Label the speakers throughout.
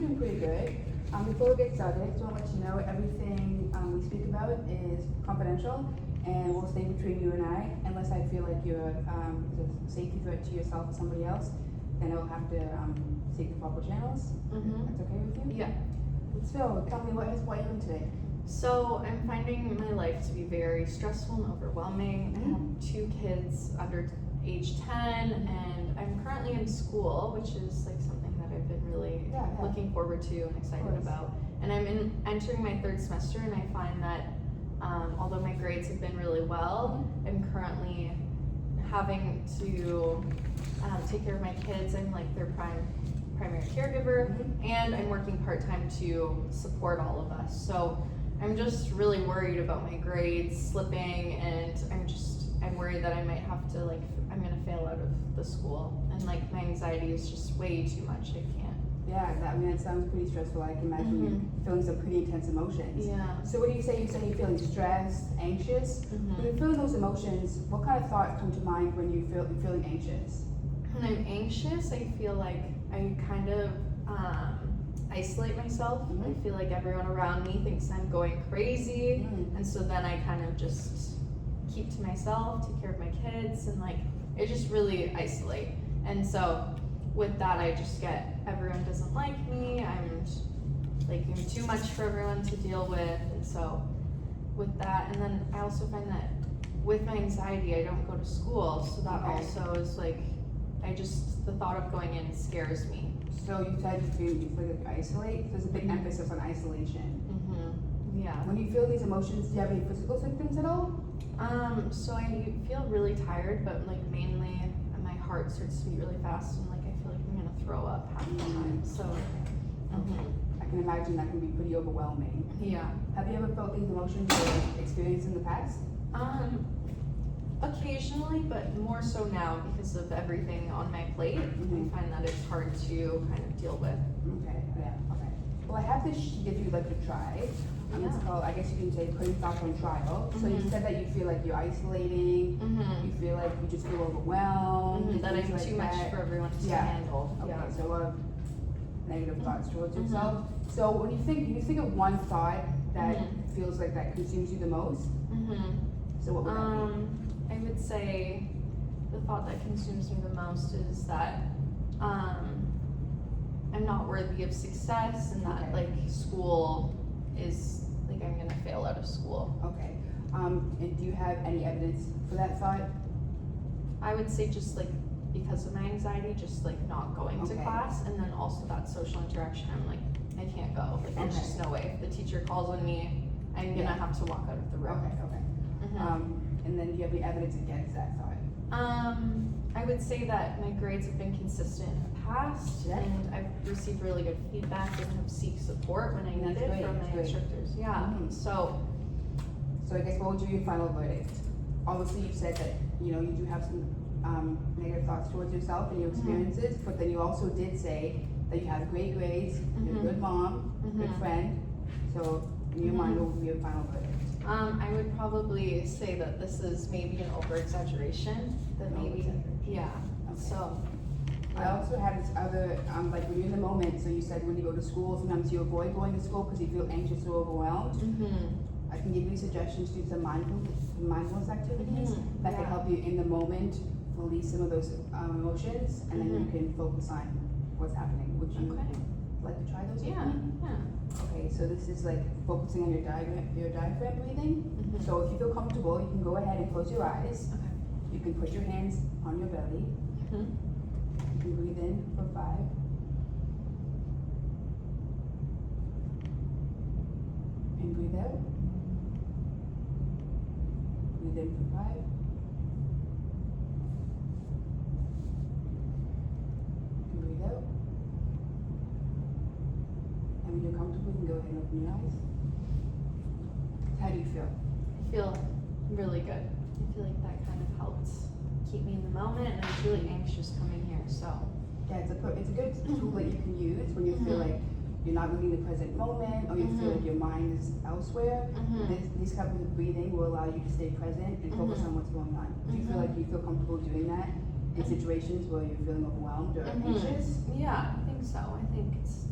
Speaker 1: doing pretty good. Before we get started, I just want to let you know everything we speak about is confidential and will stay between you and I, unless I feel like you're a safety threat to yourself or somebody else. Then I will have to seek the proper channels. That's okay with you?
Speaker 2: Yeah.
Speaker 1: So, tell me what you doing today?
Speaker 2: So I'm finding my life to be very stressful and overwhelming. I have 2 kids under age 10, and I'm currently in school, which is like something that I've been really looking forward to and excited about. And I'm entering my 3rd semester, and I find that although my grades have been really well, I'm currently having to take care of my kids. I'm like their primary caregiver, and I'm working part-time to support all of us. So I'm just really worried about my grades slipping, and I'm worried that I might have to I'm gonna fail out of the school, and my anxiety is just way too much. I can't.
Speaker 1: Yeah, that sounds pretty stressful. I can imagine you feeling some pretty intense emotions.
Speaker 2: Yeah.
Speaker 1: So when you say you're feeling stressed, anxious, when you're feeling those emotions, what kind of thought come to mind when you're feeling anxious?
Speaker 2: When I'm anxious, I feel like I kind of isolate myself. I feel like everyone around me thinks I'm going crazy, and so then I kind of just keep to myself, take care of my kids, and I just really isolate. And so with that, I just get, everyone doesn't like me, I'm too much for everyone to deal with. And so with that, and then I also find that with my anxiety, I don't go to school, so that also is the thought of going in scares me.
Speaker 1: So you said you feel like you isolate. There's a big emphasis on isolation.
Speaker 2: Yeah.
Speaker 1: When you feel these emotions, do you have any physical symptoms at all?
Speaker 2: So I feel really tired, but mainly my heart starts to beat really fast, and I feel like I'm gonna throw up half the time. So.
Speaker 1: I can imagine that can be pretty overwhelming.
Speaker 2: Yeah.
Speaker 1: Have you ever felt these emotions or experienced in the past?
Speaker 2: Occasionally, but more so now because of everything on my plate. I find that it's hard to kind of deal with.
Speaker 1: Okay. Well, I have this sheet if you'd like to try. It's called, I guess you can say, putting thoughts on trial. So you said that you feel like you're isolating, you feel like you just feel overwhelmed.
Speaker 2: That I'm too much for everyone to handle.
Speaker 1: Okay, so a lot of negative thoughts towards yourself. So when you think of one thought that feels like that consumes you the most, so what would that be?
Speaker 2: I would say the thought that consumes me the most is that I'm not worthy of success, and that school is I'm gonna fail out of school.
Speaker 1: Okay. And do you have any evidence for that thought?
Speaker 2: I would say just because of my anxiety, just not going to class, and then also that social interaction. I'm I can't go. There's just no way. If the teacher calls on me, I'm gonna have to walk out of the room.
Speaker 1: Okay. And then do you have any evidence against that thought?
Speaker 2: I would say that my grades have been consistent in the past, and I've received really good feedback and have seeked support when I needed from my instructors. Yeah. So
Speaker 1: I guess what would be your final verdict? Obviously, you said that you do have some negative thoughts towards yourself and your experiences, but then you also did say that you have great grades, you're a good mom, good friend. So in your mind, what would be your final verdict?
Speaker 2: I would probably say that this is maybe an over-exaggeration. Yeah. Okay. So.
Speaker 1: I also have this other, when you're in the moment, so you said when you go to school, sometimes you avoid going to school because you feel anxious or overwhelmed. I can give you suggestions to do some mindfulness activities that can help you in the moment release some of those emotions, and then you can focus on what's happening. Would you like to try those?
Speaker 2: Yeah.
Speaker 1: Okay, so this is focusing on your diaphragm breathing. So if you feel comfortable, you can go ahead and close your eyes.
Speaker 2: Okay.
Speaker 1: You can put your hands on your belly. You can breathe in for 5. And breathe out. Breathe in for 5. And breathe out. And when you're comfortable, you can go ahead and open your eyes. How do you feel?
Speaker 2: I feel really good. I feel like that kind of helped keep me in the moment, and I was really anxious coming here. So
Speaker 1: yeah, it's a good tool that you can use when you feel like you're not really in the present moment, or you feel like your mind is elsewhere. These types of breathing will allow you to stay present and focus on what's going on. Do you feel like you feel comfortable doing that in situations where you're feeling overwhelmed or anxious?
Speaker 2: Yeah, I think so. I think it's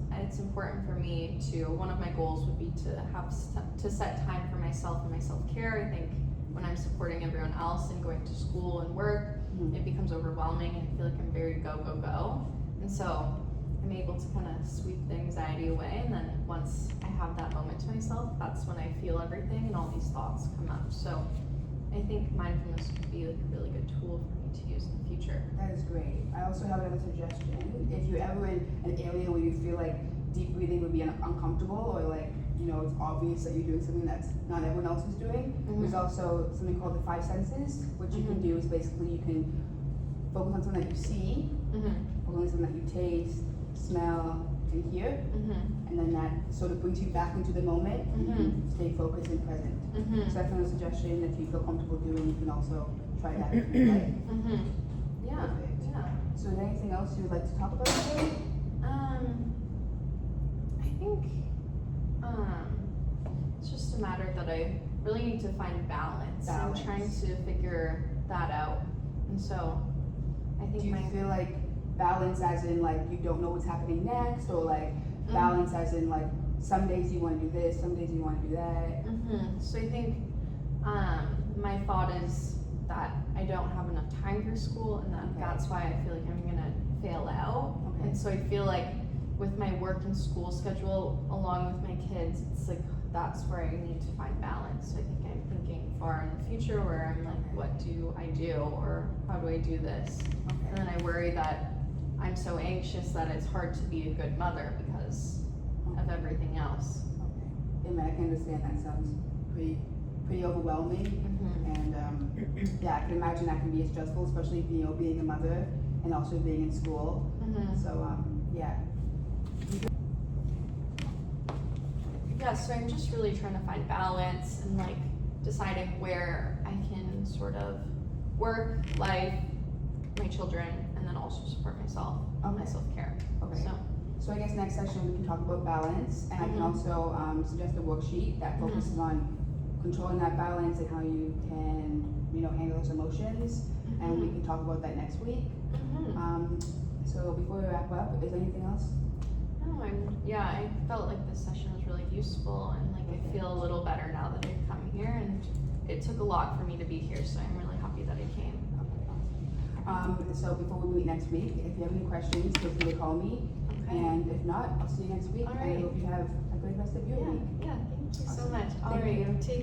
Speaker 2: important for me to, one of my goals would be to have to set time for myself and my self-care. I think when I'm supporting everyone else and going to school and work, it becomes overwhelming and I feel like I'm very go, go, go. And so I'm able to kind of sweep the anxiety away, and then once I have that moment to myself, that's when I feel everything and all these thoughts come up. So I think mindfulness would be like a really good tool for me to use in the future.
Speaker 1: That is great. I also have another suggestion. If you're ever in an area where you feel like deep breathing would be uncomfortable, or like, you know, it's obvious that you're doing something that's not everyone else is doing, there's also something called the 5 senses. What you can do is basically you can focus on something that you see, focus on something that you taste, smell, and hear, and then that sort of brings you back into the moment, and you can stay focused and present. So that's another suggestion that you feel comfortable doing. You can also try that if you like.
Speaker 2: Yeah.
Speaker 1: Perfect.
Speaker 2: Yeah.
Speaker 1: So is there anything else you would like to talk about today?
Speaker 2: I think it's just a matter that I really need to find balance. I'm trying to figure that out, and so I think
Speaker 1: Do you feel like balance as in like you don't know what's happening next, or like balance as in like some days you want to do this, some days you want to do that?
Speaker 2: So I think my thought is that I don't have enough time for school, and that's why I feel like I'm gonna fail out. And so I feel like with my work and school schedule along with my kids, it's like that's where I need to find balance. So I think I'm thinking far in the future where I'm like, what do I do, or how do I do this? And then I worry that I'm so anxious that it's hard to be a good mother because of everything else.
Speaker 1: I can understand that sounds pretty overwhelming, and yeah, I can imagine that can be stressful, especially being a mother and also being in school. So yeah.
Speaker 2: Yeah, so I'm just really trying to find balance and like deciding where I can sort of work, life, my children, and then also support myself, my self-care.
Speaker 1: So I guess next session we can talk about balance, and I can also suggest a worksheet that focuses on controlling that balance and how you can, handle those emotions, and we can talk about that next week. So before we wrap up, is there anything else?
Speaker 2: No, I felt like this session was really useful, and like I feel a little better now that I've come here, and it took a lot for me to be here, so I'm really happy that I came.
Speaker 1: So before we meet next week, if you have any questions, feel free to call me. And if not, I'll see you next week.
Speaker 2: All right.
Speaker 1: I hope you have a great rest of your week.
Speaker 2: Yeah, thank you so much. All
Speaker 1: Thank
Speaker 2: right,
Speaker 1: you.
Speaker 2: take